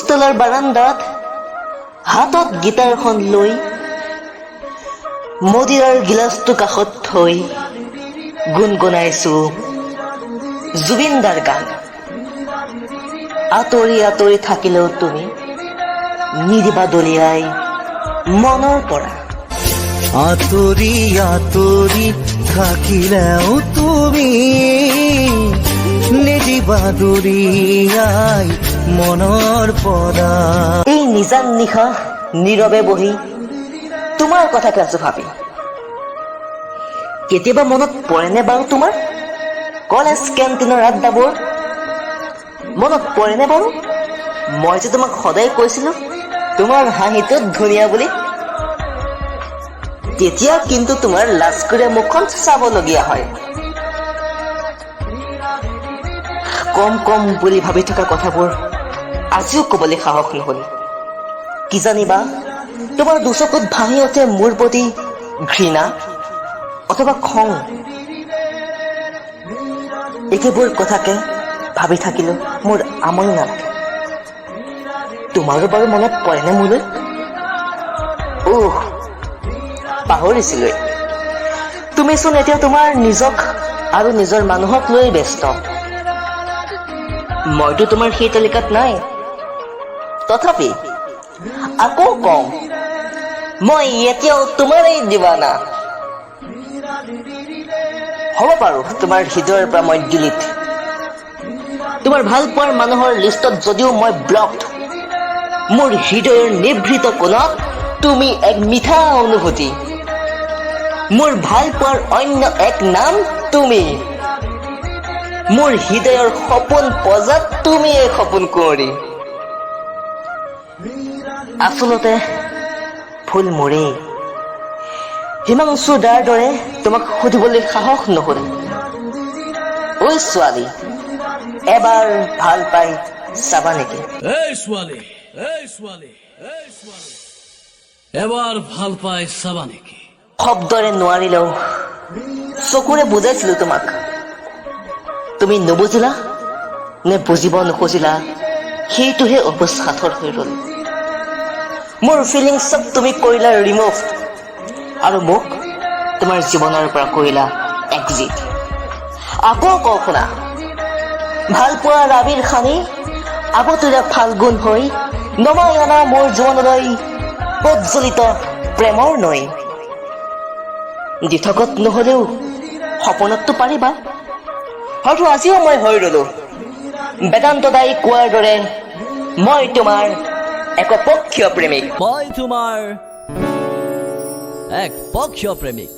হোষ্টেলৰ বাৰান্দাত হাতত গিটাৰখন লৈ মদিৰাৰ গিলাচটো কাষত থৈ গুণগুণাইছো জুবিন দাৰ গান। আঁতৰি আঁতৰি থাকিলেও তুমি নিদিবা দলিয়াই মনৰ পৰা। আঁতৰি আঁতৰি থাকিলেও তুমি নিদিবা দলিয়াই মনৰ পৰা। এই নিজান নিশা নীৰৱে বহি তোমাৰ কথাকে আছো ভাবি। কেতিয়াবা মনত পৰেনে বাৰু তোমাৰ কলেজ কেণ্টিনৰ আড্ডাবোৰ? মনত পৰেনে বাৰু মই যে তোমাক সদায় কৈছিলো তোমাৰ হাঁহিটো ধুনীয়া বুলি? তেতিয়া কিন্তু তোমাৰ লাজকুৰীয়া মুখখন চাবলগীয়া হয়। কম কম বুলি ভাবি থকা কথাবোৰ আজিও কবলৈ সাহস নহল। কি জানিবা তোমাৰ দুচকুত ভাহি উঠে মোৰ প্ৰতি ঘৃণা অথবা খং। একেবোৰ কথাকে ভাবি থাকিলেও মোৰ আমনি নালাগে। তোমাৰো বাৰু মনত পৰেনে মোলৈ? পাহৰিছিলোৱে। তুমিচোন এতিয়া তোমাৰ নিজক আৰু নিজৰ মানুহক লৈ ব্যস্ত। মইতো তোমাৰ সেই তালিকাত নাই। তথাপি আকৌ কওঁ, মই এতিয়াও তোমাৰেই দিৱানা। হ'ব বাৰু তোমাৰ হৃদয়ৰ পৰা মই ডিলিট। তোমাৰ ভাল পোৱাৰ মানুহৰ লিষ্টত যদিও মই ব্লকড, মোৰ হৃদয়ৰ নিভৃত কোণত তুমি এক মিঠা অনুভূতি। মোৰ ভাল পোৱাৰ অন্য এক নাম তুমি। মোৰ হৃদয়ৰ সপোন পজাত তুমি এক সপোন কুঁৱৰী। আচলতে ভুল মোৰেই। হিমাংশু দাৰ দৰে তোমাক সুধিবলৈ সাহস নহল। ঐ ছোৱালী, এবাৰ ভাল পাই চাবা নেকি? এবাৰ ভাল পাই চাবা নেকি? শব্দৰে নোৱাৰিলেও চকুৰে বুজাইছিলো তোমাক। তুমি নুবুজিলা নে বুজিব নুখুজিলা সেইটোহে অৱসাথৰ হৈ ৰল। মোৰ ফিলিংছক তুমি কৰিলা ৰিমুভ আৰু মোক তোমাৰ জীৱনৰ পৰা কৰিলা এক্সিট। আকৌ কওঁ শুনা, ভাল পোৱা ৰাবিৰ খানি আগতোৰা ফাল্গুন হৈ নমাই অনা মোৰ জীৱনলৈ প্ৰজ্বলিত প্ৰেমৰ নৈ। দিঠকত নহলেও সপোনততো পাৰিবা। হয়তো আজিও মই হৈ ৰলো বেদান্ত দাই কোৱাৰ দৰে মই তোমাৰ একপক্ষীয় প্ৰেমিক। মই তোমাৰ এক পক্ষীয় প্ৰেমিক।